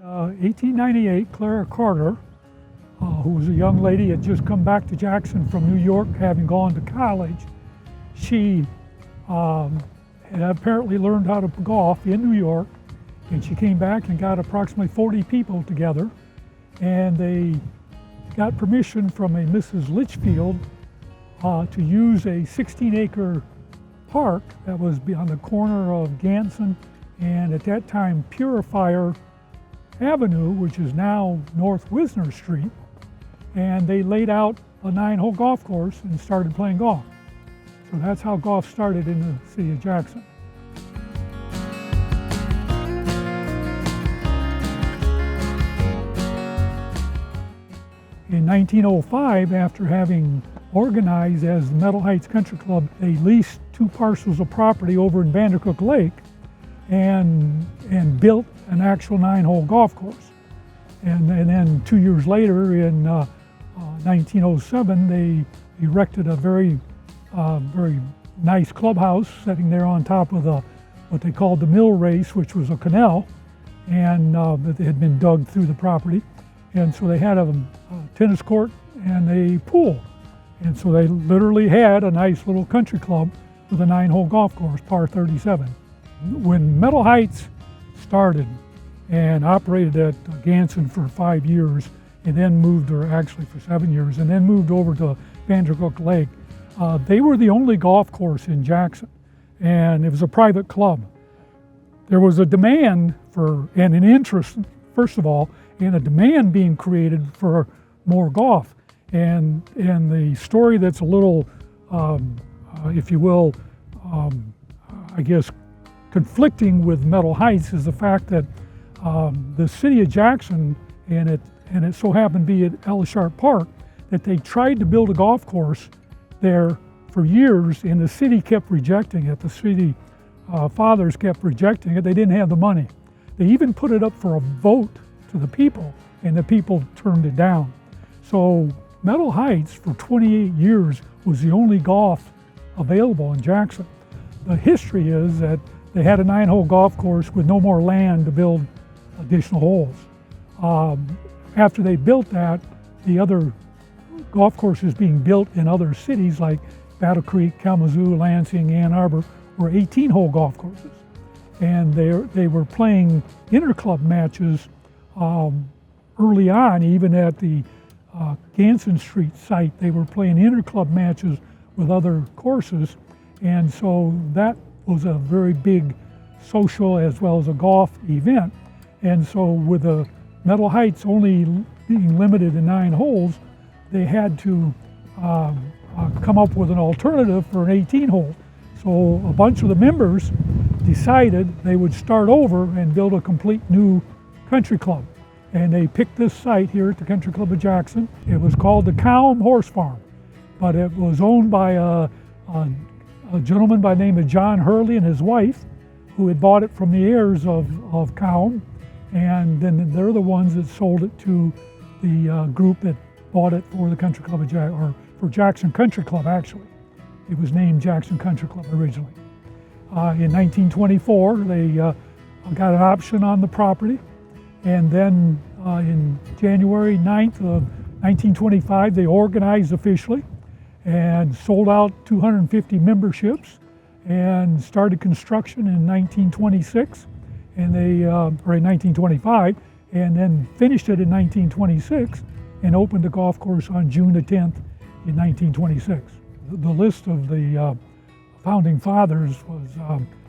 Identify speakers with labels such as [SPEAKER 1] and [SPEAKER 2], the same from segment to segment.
[SPEAKER 1] 1898, Clara Carter, who was a young lady, had just come back to Jackson from New York, having gone to college. She had apparently learned how to golf in New York, and she came back and got approximately 40 people together, and they got permission from a Mrs. Litchfield to use a 16-acre park that was on the corner of Ganson and at that time Purifier Avenue, which is now North Wisner Street, and they laid out a 9-hole golf course and started playing golf. So that's how golf started in the city of Jackson. In 1905, after having organized as the Meadow Heights Country Club, they leased 2 parcels of property over in Vandercook Lake and built an actual 9-hole golf course. And then 2 years later, in 1907, they erected a very nice clubhouse sitting there on top of what they called the mill race, which was a canal, and that had been dug through the property. And so they had a tennis court and a pool. And so they literally had a nice little country club with a 9-hole golf course, par 37. When Meadow Heights started and operated at Ganson for 5 years, and then moved, or actually for 7 years, and then moved over to Vandercook Lake, they were the only golf course in Jackson, and it was a private club. There was a demand for, and an interest, first of all, and a demand being created for more golf. And the story that's a little, if you will, I guess, conflicting with Meadow Heights is the fact that the city of Jackson, and it so happened to be at Ella Sharp Park, that they tried to build a golf course there for years, and the city kept rejecting it. The city fathers kept rejecting it. They didn't have the money. They even put it up for a vote to the people, and the people turned it down. So Meadow Heights for 28 years was the only golf available in Jackson. The history is that they had a 9-hole golf course with no more land to build additional holes. After they built that, the other golf courses being built in other cities like Battle Creek, Kalamazoo, Lansing, Ann Arbor were 18-hole golf courses. And they were playing interclub matches early on, even at the Ganson Street site. They were playing interclub matches with other courses, and so that was a very big social as well as a golf event. And so with the Meadow Heights only being limited to 9 holes, they had to come up with an alternative for an 18-hole. So a bunch of the members decided they would start over and build a complete new country club. And they picked this site here at the Country Club of Jackson. It was called the Calm Horse Farm, but it was owned by a gentleman by the name of John Hurley and his wife, who had bought it from the heirs of Calm, and then they're the ones that sold it to the group that bought it for the Country Club of Jackson, or for Jackson Country Club actually. It was named Jackson Country Club originally. In 1924, they got an option on the property, and then in January 9th of 1925, they organized officially and sold out 250 memberships and started construction in 1926, and or in 1925, and then finished it in 1926 and opened the golf course on June the 10th in 1926. The list of the founding fathers was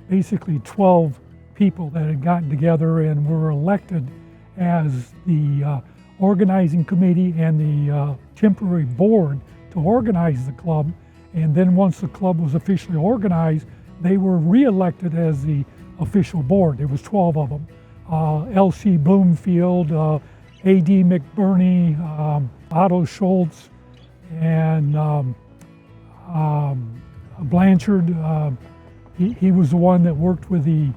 [SPEAKER 1] basically 12 people that had gotten together and were elected as the organizing committee and the temporary board to organize the club. And then once the club was officially organized, they were re-elected as the official board. There was 12 of them. L.C. Bloomfield, A.D. McBurney, Otto Schultz, and Blanchard. He was the one that worked with the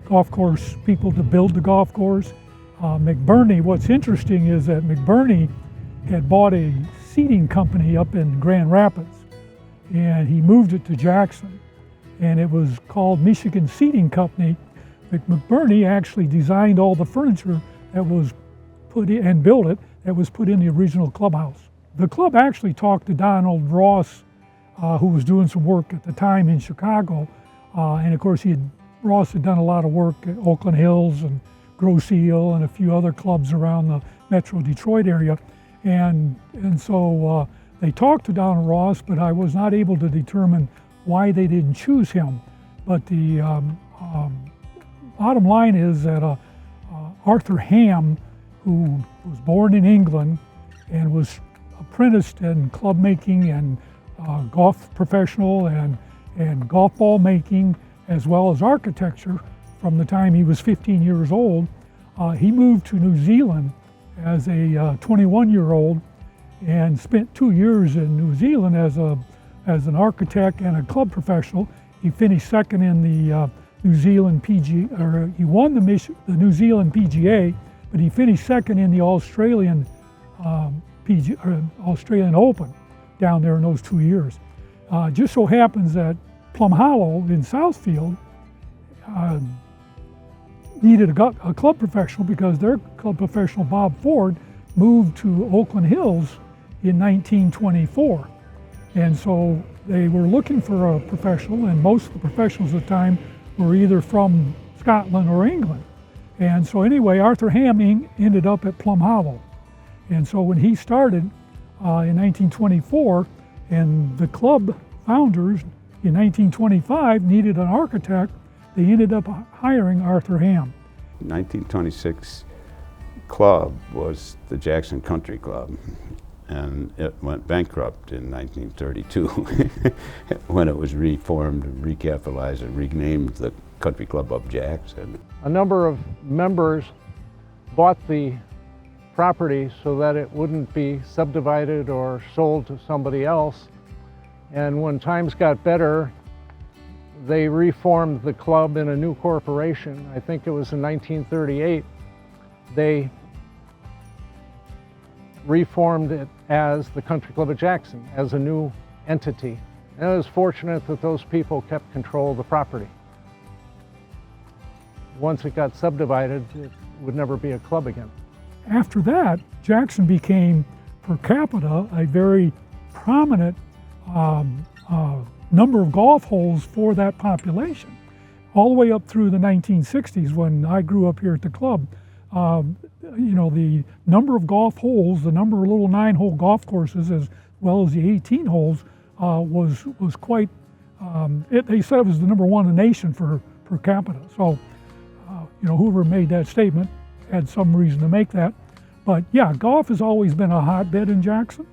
[SPEAKER 1] golf course people to build the golf course. McBurney, what's interesting is that McBurney had bought a seeding company up in Grand Rapids, and he moved it to Jackson, and it was called Michigan Seeding Company, McBurney actually designed all the furniture that was put in and built it that was put in the original clubhouse. The club actually talked to Donald Ross, who was doing some work at the time in Chicago, and of course Ross had done a lot of work at Oakland Hills and Grosse Ile and a few other clubs around the Metro Detroit area, and so they talked to Donald Ross, but I was not able to determine why they didn't choose him. But the bottom line is that Arthur Ham, who was born in England and was apprenticed in club making and golf professional and golf ball making, as well as architecture from the time he was 15 years old. He moved to New Zealand as a 21-year-old and spent 2 years in New Zealand as an architect and a club professional. He finished second in the New Zealand PGA, or he won the New Zealand PGA, but he finished second in the Australian Australian Open down there in those 2 years. Just so happens that Plum Hollow in Southfield needed a club professional because their club professional, Bob Ford, moved to Oakland Hills in 1924. And so they were looking for a professional, and most of the professionals at the time were either from Scotland or England. And so anyway, Arthur Ham ended up at Plum Hollow. And so when he started in 1924, and the club founders in 1925 needed an architect, they ended up hiring Arthur Ham.
[SPEAKER 2] 1926 club was the Jackson Country Club, and it went bankrupt in 1932 when it was reformed, recapitalized, and renamed the Country Club of Jackson.
[SPEAKER 3] A number of members bought the property so that it wouldn't be subdivided or sold to somebody else. And when times got better, they reformed the club in a new corporation. I think it was in 1938. They reformed it as the Country Club of Jackson, as a new entity. And I was fortunate that those people kept control of the property. Once it got subdivided, it would never be a club again.
[SPEAKER 1] After that, Jackson became, per capita, a very prominent number of golf holes for that population. All the way up through the 1960s, when I grew up here at the club, the number of golf holes, the number of little 9-hole golf courses, as well as the 18 holes, was quite. They said it was the number one in the nation for per capita. So, whoever made that statement had some reason to make that. But yeah, golf has always been a hotbed in Jackson.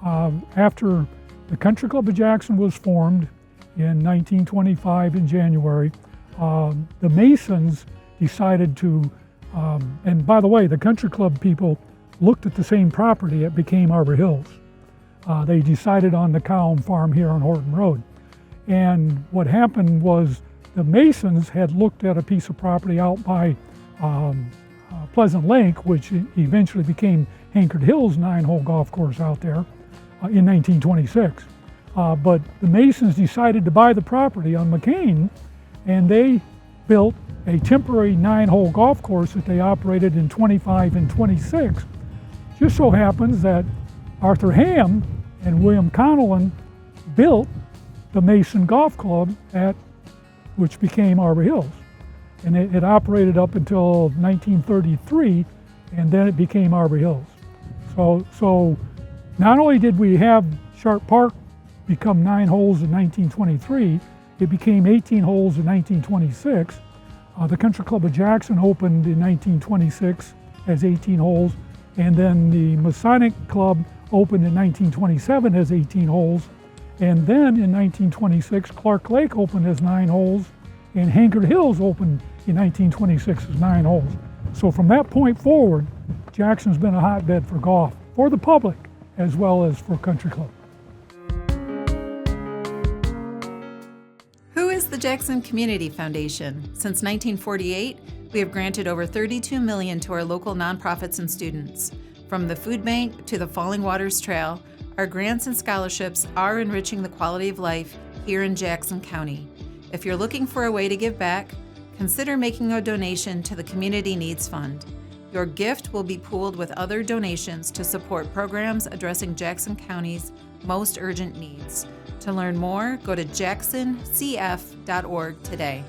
[SPEAKER 1] After the Country Club of Jackson was formed in 1925 in January, the Masons decided to, and by the way, the Country Club people looked at the same property that became Arbor Hills. They decided on the Cowham Farm here on Horton Road. And what happened was the Masons had looked at a piece of property out by Pleasant Lake, which eventually became Hankard Hills 9-hole golf course out there in 1926. But the Masons decided to buy the property on McCain, and they built a temporary 9-hole golf course that they operated in 25 and 26. Just so happens that Arthur Ham and William Connellan built the Mason Golf Club which became Arbor Hills. And it operated up until 1933, and then it became Arbor Hills. So not only did we have Sharp Park become 9 holes in 1923, it became 18 holes in 1926. The Country Club of Jackson opened in 1926 as 18 holes, and then the Masonic Club opened in 1927 as 18 holes, and then in 1926 Clark Lake opened as 9 holes, and Hankard Hills opened in 1926 as 9 holes. So from that point forward, Jackson's been a hotbed for golf, for the public, as well as for Country Club.
[SPEAKER 4] Who is the Jackson Community Foundation? Since 1948, we have granted over $32 million to our local nonprofits and students. From the food bank to the Falling Waters Trail, our grants and scholarships are enriching the quality of life here in Jackson County. If you're looking for a way to give back, consider making a donation to the Community Needs Fund. Your gift will be pooled with other donations to support programs addressing Jackson County's most urgent needs. To learn more, go to jacksoncf.org today.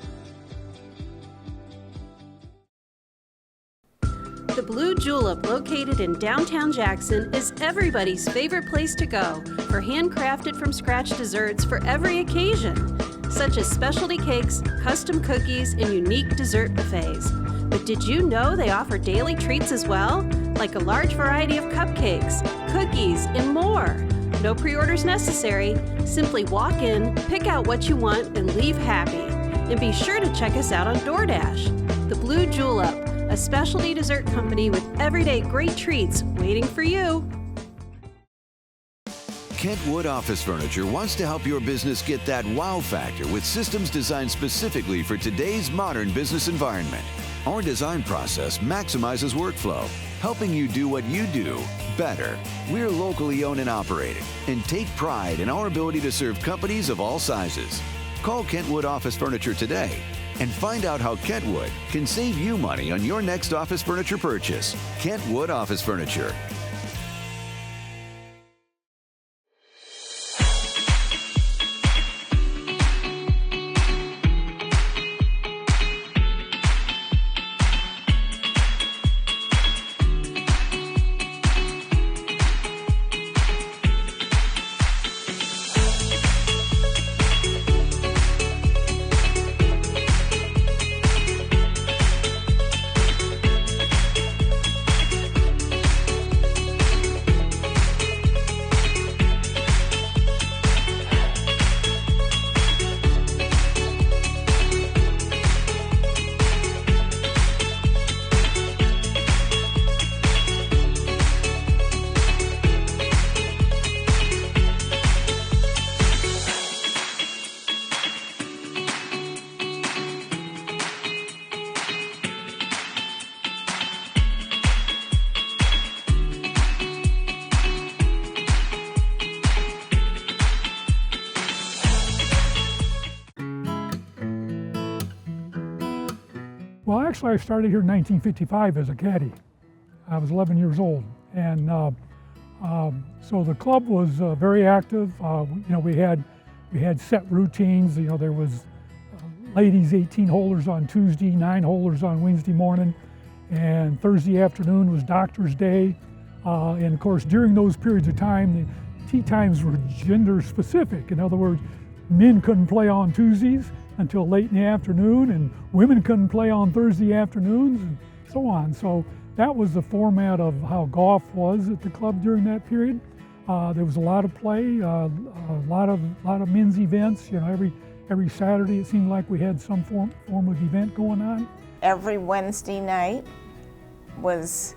[SPEAKER 5] The Blue Julep, located in downtown Jackson, is everybody's favorite place to go for handcrafted from scratch desserts for every occasion, such as specialty cakes, custom cookies, and unique dessert buffets. But did you know they offer daily treats as well? Like a large variety of cupcakes, cookies, and more. No pre-orders necessary. Simply walk in, pick out what you want, and leave happy. And be sure to check us out on DoorDash. The Blue Julep, a specialty dessert company with everyday great treats waiting for you.
[SPEAKER 6] Kentwood Office Furniture wants to help your business get that wow factor with systems designed specifically for today's modern business environment. Our design process maximizes workflow, helping you do what you do better. We're locally owned and operated and take pride in our ability to serve companies of all sizes. Call Kentwood Office Furniture today and find out how Kentwood can save you money on your next office furniture purchase. Kentwood Office Furniture.
[SPEAKER 1] Well, actually, I started here in 1955 as a caddy. I was 11 years old, and so the club was very active. We had set routines. There was ladies 18-holers on Tuesday, 9-holers on Wednesday morning, and Thursday afternoon was Doctor's Day. And of course, during those periods of time, the tee times were gender specific. In other words, men couldn't play on Tuesdays until late in the afternoon, and women couldn't play on Thursday afternoons, and so on. So that was the format of how golf was at the club during that period. There was a lot of play, a lot of men's events. Every Saturday it seemed like we had some form of event going on.
[SPEAKER 7] Every Wednesday night was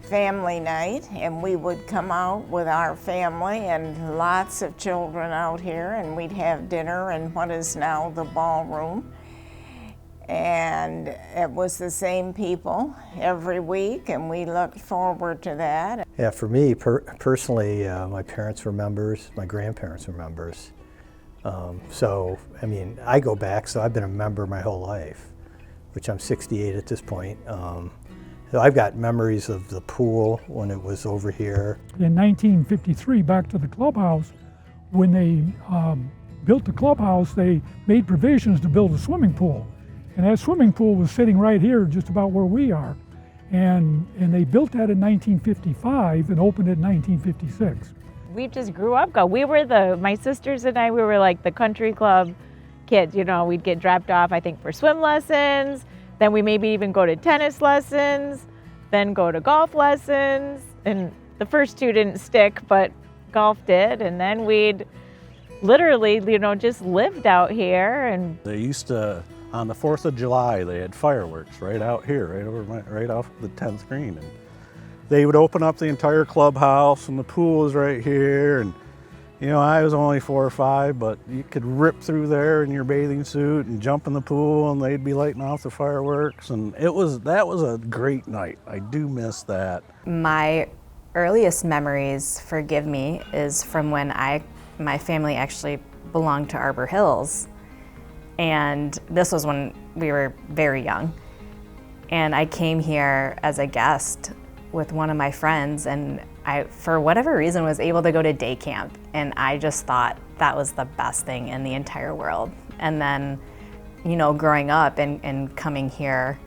[SPEAKER 7] family night, and we would come out with our family and lots of children out here, and we'd have dinner in what is now the ballroom. And it was the same people every week, and we looked forward to that.
[SPEAKER 8] Yeah, for me personally, my parents were members, my grandparents were members. So, I go back, so I've been a member my whole life, which I'm 68 at this point. So I've got memories of the pool when it was over here.
[SPEAKER 1] In 1953, back to the clubhouse, when they built the clubhouse, they made provisions to build a swimming pool. And that swimming pool was sitting right here, just about where we are. And they built that in 1955 and opened it in 1956.
[SPEAKER 9] We just grew up. My sisters and I, we were like the country club kids. We'd get dropped off, I think, for swim lessons. Then we maybe even go to tennis lessons, then go to golf lessons. And the first two didn't stick, but golf did. And then we'd literally, just lived out here. And
[SPEAKER 10] they used to, on the 4th of July, they had fireworks right out here, right off the 10th green. And they would open up the entire clubhouse, and the pool was right here. And I was only 4 or 5, but you could rip through there in your bathing suit and jump in the pool, and they'd be lighting off the fireworks. And that was a great night. I do miss that.
[SPEAKER 11] My earliest memories, forgive me, is from when my family actually belonged to Arbor Hills. And this was when we were very young. And I came here as a guest with one of my friends, and I, for whatever reason, was able to go to day camp. And I just thought that was the best thing in the entire world. And then, you know, growing up and coming here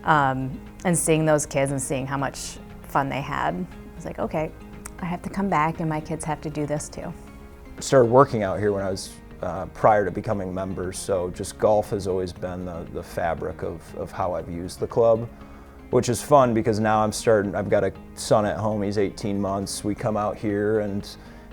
[SPEAKER 11] and seeing those kids and seeing how much fun they had, I was like, okay, I have to come back and my kids have to do this too.
[SPEAKER 12] I started working out here when I was prior to becoming members, so just golf has always been the fabric of how I've used the club, which is fun because now I've got a son at home, he's 18 months, we come out here and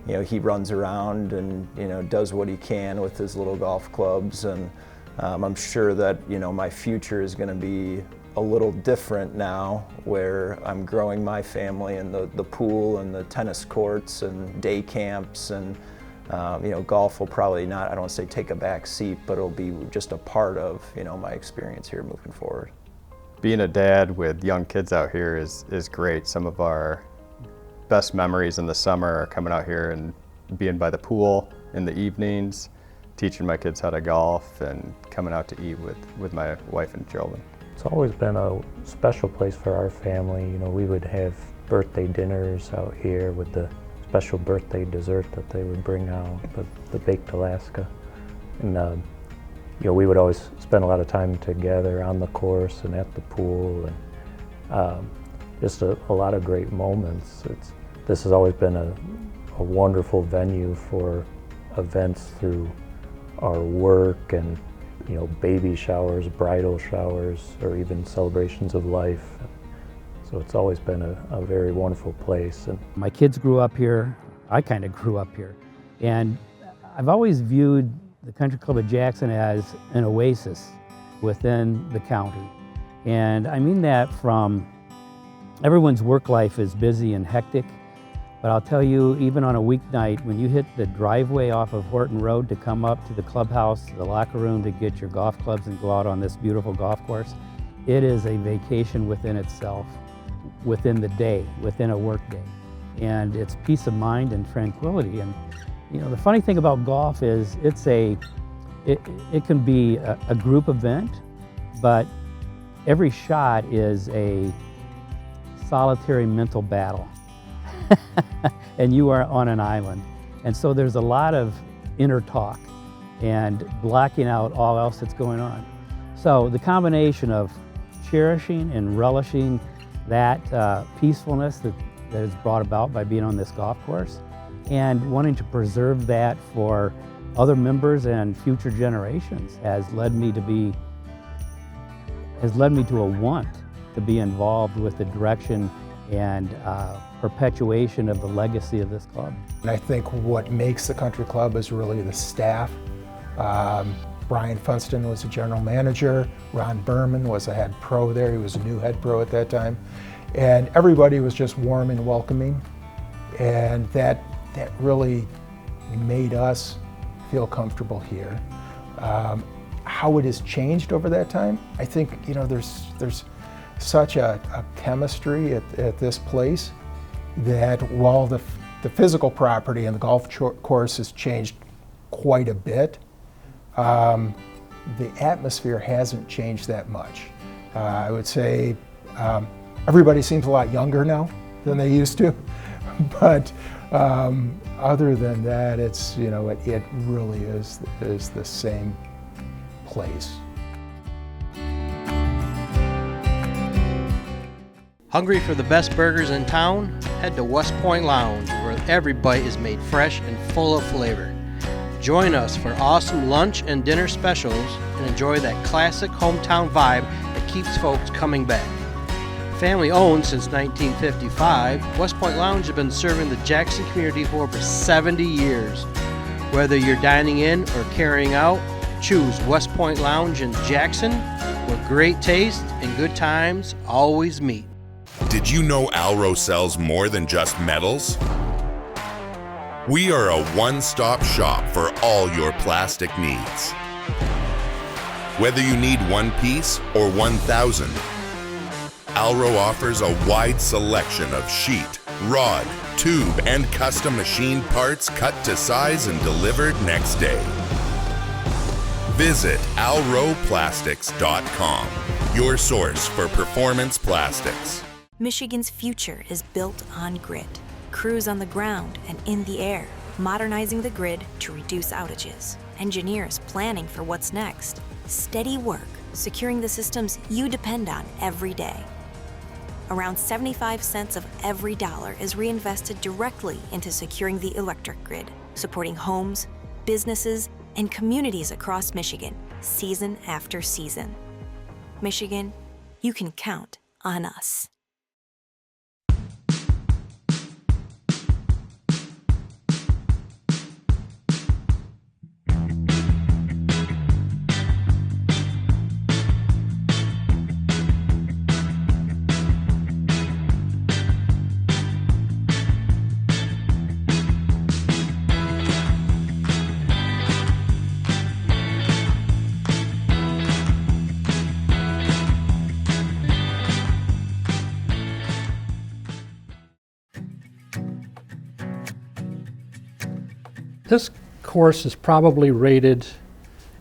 [SPEAKER 12] you know, he runs around and you know, does what he can with his little golf clubs, and I'm sure that you know, my future is going to be a little different now, where I'm growing my family and the pool and the tennis courts and day camps, and you know, golf will probably not, I don't want to say take a back seat, but it'll be just a part of you know, my experience here moving forward.
[SPEAKER 13] Being a dad with young kids out here is great. Some of our best memories in the summer are coming out here and being by the pool in the evenings, teaching my kids how to golf, and coming out to eat with my wife and children.
[SPEAKER 14] It's always been a special place for our family. You know, we would have birthday dinners out here with the special birthday dessert that they would bring out, the baked Alaska. And you know, we would always spend a lot of time together on the course and at the pool, and just a lot of great moments. This has always been a wonderful venue for events through our work, and you know, baby showers, bridal showers, or even celebrations of life. So it's always been a very wonderful place. And
[SPEAKER 15] my kids grew up here, I kind of grew up here, and I've always viewed the Country Club of Jackson as an oasis within the county. And I mean that from everyone's work life is busy and hectic, but I'll tell you, even on a weeknight, when you hit the driveway off of Horton Road to come up to the clubhouse, the locker room to get your golf clubs and go out on this beautiful golf course, it is a vacation within itself, within the day, within a work day. And it's peace of mind and tranquility. And you know, the funny thing about golf is it can be a group event, but every shot is a solitary mental battle. And you are on an island. And so there's a lot of inner talk and blocking out all else that's going on. So the combination of cherishing and relishing that peacefulness that is brought about by being on this golf course, and wanting to preserve that for other members and future generations has led me to a want to be involved with the direction and perpetuation of the legacy of this club.
[SPEAKER 16] And I think what makes the country club is really the staff. Brian Funston was the general manager. Ron Berman was a head pro there. He was a new head pro at that time. And everybody was just warm and welcoming. And that really made us feel comfortable here. How it has changed over that time, I think, you know, there's such a chemistry at this place that while the physical property and the golf course has changed quite a bit, the atmosphere hasn't changed that much. I would say everybody seems a lot younger now than they used to, but other than that, it's, you know, it really is the same place.
[SPEAKER 17] Hungry for the best burgers in town? Head to West Point Lounge, where every bite is made fresh and full of flavor. Join us for awesome lunch and dinner specials and enjoy that classic hometown vibe that keeps folks coming back. Family owned since 1955, West Point Lounge has been serving the Jackson community for over 70 years. Whether you're dining in or carrying out, choose West Point Lounge in Jackson, where great taste and good times always meet.
[SPEAKER 18] Did you know Alro sells more than just metals? We are a one-stop shop for all your plastic needs. Whether you need one piece or 1,000, Alro offers a wide selection of sheet, rod, tube, and custom machined parts cut to size and delivered next day. Visit alroplastics.com, your source for performance plastics.
[SPEAKER 19] Michigan's future is built on grid. Crews on the ground and in the air, modernizing the grid to reduce outages. Engineers planning for what's next. Steady work, securing the systems you depend on every day. Around 75 cents of every dollar is reinvested directly into securing the electric grid, supporting homes, businesses, and communities across Michigan, season after season. Michigan, you can count on us.
[SPEAKER 20] This course is probably rated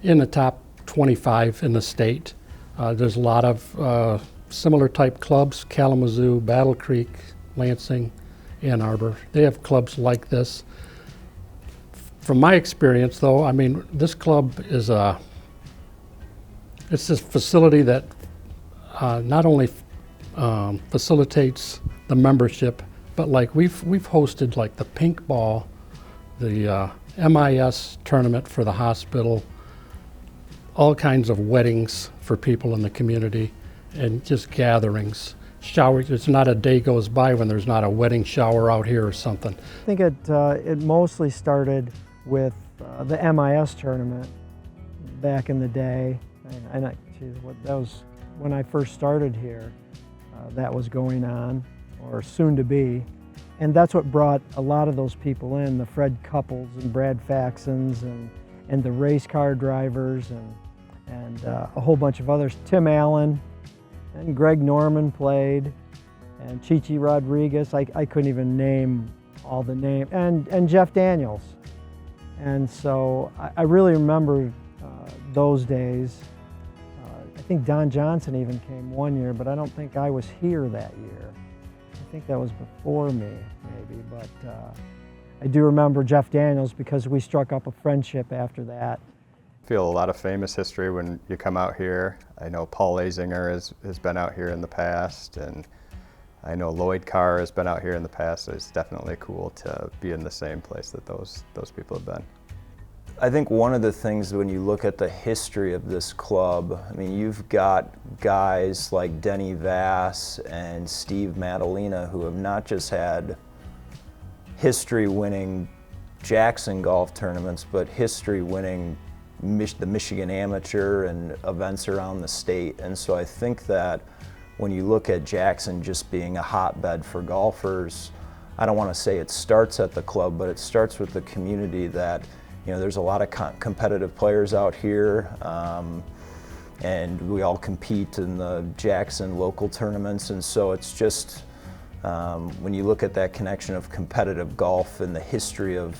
[SPEAKER 20] in the top 25 in the state. There's a lot of similar type clubs, Kalamazoo, Battle Creek, Lansing, Ann Arbor. They have clubs like this. From my experience though, I mean, this club is it's this facility that not only facilitates the membership, but like we've hosted like the pink ball, the MIS tournament for the hospital, all kinds of weddings for people in the community, and just gatherings. Showers, it's not a day goes by when there's not a wedding shower out here or something.
[SPEAKER 21] I think it mostly started with the MIS tournament back in the day. That was when I first started here. That was going on, or soon to be. And that's what brought a lot of those people in, the Fred Couples and Brad Faxons and the race car drivers and a whole bunch of others. Tim Allen and Greg Norman played, and Chichi Rodriguez. I couldn't even name all the names, and Jeff Daniels. And so I really remember those days. I think Don Johnson even came one year, but I don't think I was here that year. I think that was before me, maybe, but I do remember Jeff Daniels because we struck up a friendship after that.
[SPEAKER 13] I feel a lot of famous history when you come out here. I know Paul Azinger has been out here in the past, and I know Lloyd Carr has been out here in the past, so it's definitely cool to be in the same place that those people have been.
[SPEAKER 12] I think one of the things when you look at the history of this club, I mean, you've got guys like Denny Vass and Steve Madalena who have not just had history-winning Jackson golf tournaments, but history-winning the Michigan Amateur and events around the state. And so I think that when you look at Jackson just being a hotbed for golfers, I don't want to say it starts at the club, but it starts with the community that, you know, there's a lot of competitive players out here, and we all compete in the Jackson local tournaments, and so it's just, when you look at that connection of competitive golf and the history of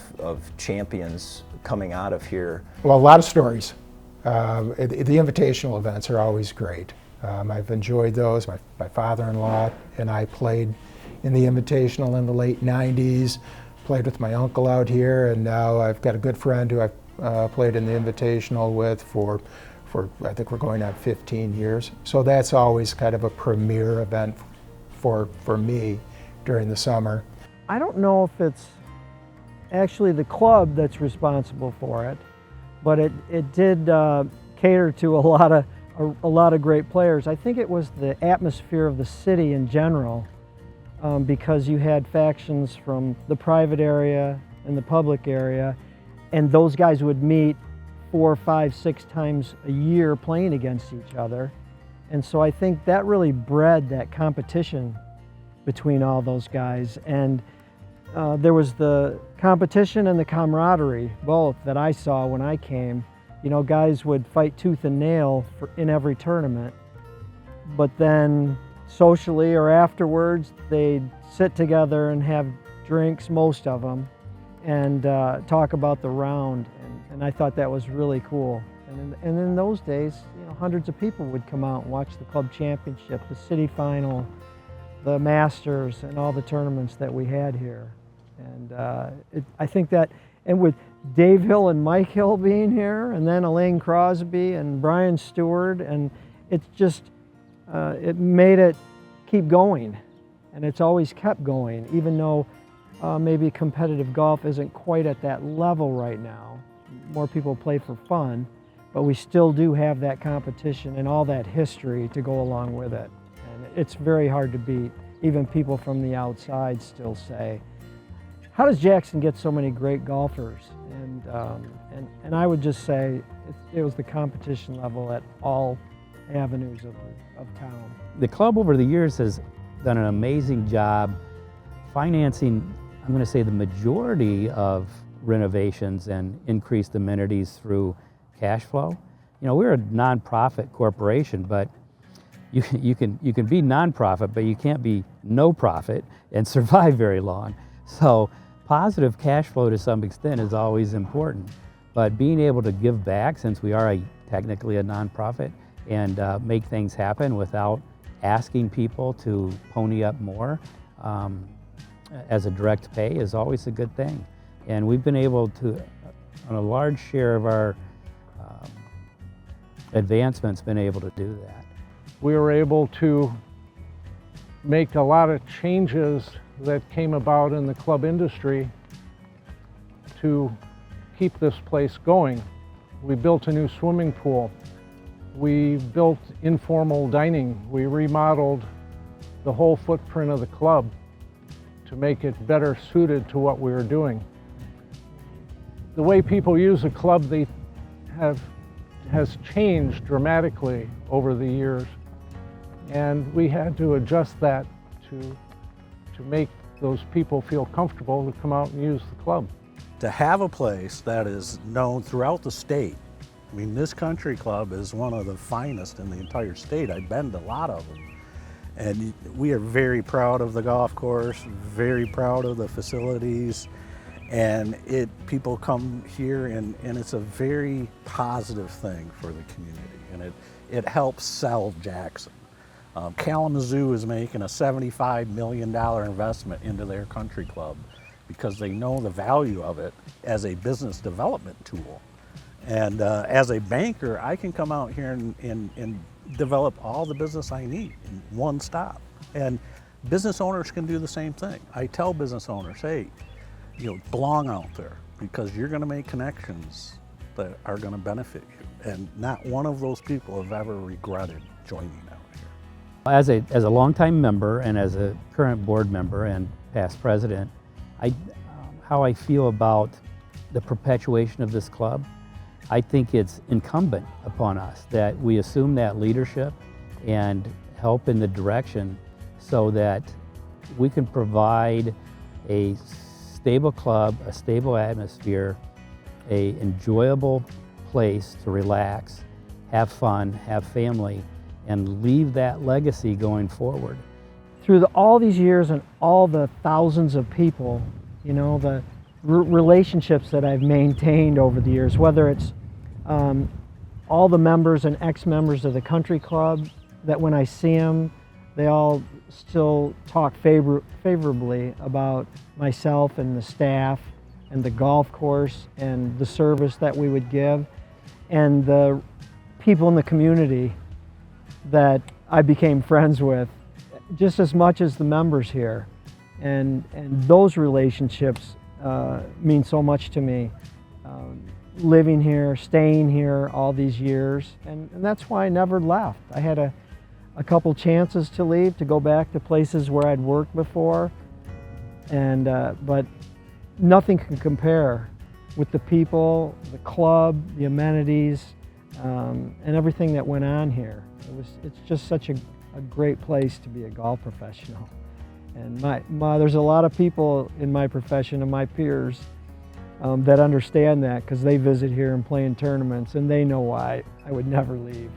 [SPEAKER 12] champions coming out of here.
[SPEAKER 16] Well, a lot of stories. The invitational events are always great. I've enjoyed those. My father-in-law and I played in the Invitational in the late 90s. Played with my uncle out here, and now I've got a good friend who I've played in the Invitational with for I think we're going on 15 years. So that's always kind of a premier event for me during the summer.
[SPEAKER 21] I don't know if it's actually the club that's responsible for it, but it did cater to a lot of great players. I think it was the atmosphere of the city in general. Because you had factions from the private area and the public area, and those guys would meet 4, 5, 6 times a year playing against each other. And so I think that really bred that competition between all those guys. And there was the competition and the camaraderie, both, that I saw when I came. You know, guys would fight tooth and nail in every tournament, but then socially or afterwards, they'd sit together and have drinks, most of them, and talk about the round. And I thought that was really cool. And in those days, hundreds of people would come out and watch the club championship, the city final, the Masters, and all the tournaments that we had here. And I think that, and with Dave Hill and Mike Hill being here, and then Elaine Crosby and Brian Stewart, and it's just, it made it keep going. And it's always kept going, even though maybe competitive golf isn't quite at that level right now. More people play for fun, but we still do have that competition and all that history to go along with it. And it's very hard to beat. Even people from the outside still say, how does Jackson get so many great golfers? And I would just say it was the competition level at all avenues of town.
[SPEAKER 15] The club over the years has done an amazing job financing, I'm going to say, the majority of renovations and increased amenities through cash flow. We're a nonprofit corporation, but you can be nonprofit, but you can't be no profit and survive very long. So positive cash flow to some extent is always important, but being able to give back, since we are technically a nonprofit, and make things happen without asking people to pony up more as a direct pay is always a good thing. And we've been able to, on a large share of our advancements, been able to do that.
[SPEAKER 3] We were able to make a lot of changes that came about in the club industry to keep this place going. We built a new swimming pool. We built informal dining. We remodeled the whole footprint of the club to make it better suited to what we were doing. The way people use the club has changed dramatically over the years, and we had to adjust that to make those people feel comfortable to come out and use the club.
[SPEAKER 10] To have a place that is known throughout the state, I mean, this country club is one of the finest in the entire state. I've been to a lot of them. And we are very proud of the golf course, very proud of the facilities. And people come here and it's a very positive thing for the community. And it helps sell Jackson. Kalamazoo is making a $75 million investment into their country club because they know the value of it as a business development tool. And as a banker, I can come out here and develop all the business I need in one stop. And business owners can do the same thing. I tell business owners, hey, belong out there because you're going to make connections that are going to benefit you. And not one of those people have ever regretted joining out here.
[SPEAKER 15] As a longtime member and as a current board member and past president, how I feel about the perpetuation of this club, I think it's incumbent upon us that we assume that leadership and help in the direction so that we can provide a stable club, a stable atmosphere, a enjoyable place to relax, have fun, have family, and leave that legacy going forward.
[SPEAKER 21] Through all these years and all the thousands of people, the relationships that I've maintained over the years, whether it's all the members and ex-members of the country club, that when I see them, they all still talk favorably about myself and the staff and the golf course and the service that we would give, and the people in the community that I became friends with just as much as the members here. And those relationships mean so much to me. Living here, staying here all these years, and that's why I never left. I had a couple chances to leave, to go back to places where I'd worked before, but nothing can compare with the people, the club, the amenities, and everything that went on here. It's just such a great place to be a golf professional. And there's a lot of people in my profession and my peers that understand that because they visit here and play in tournaments, and they know why I would never leave.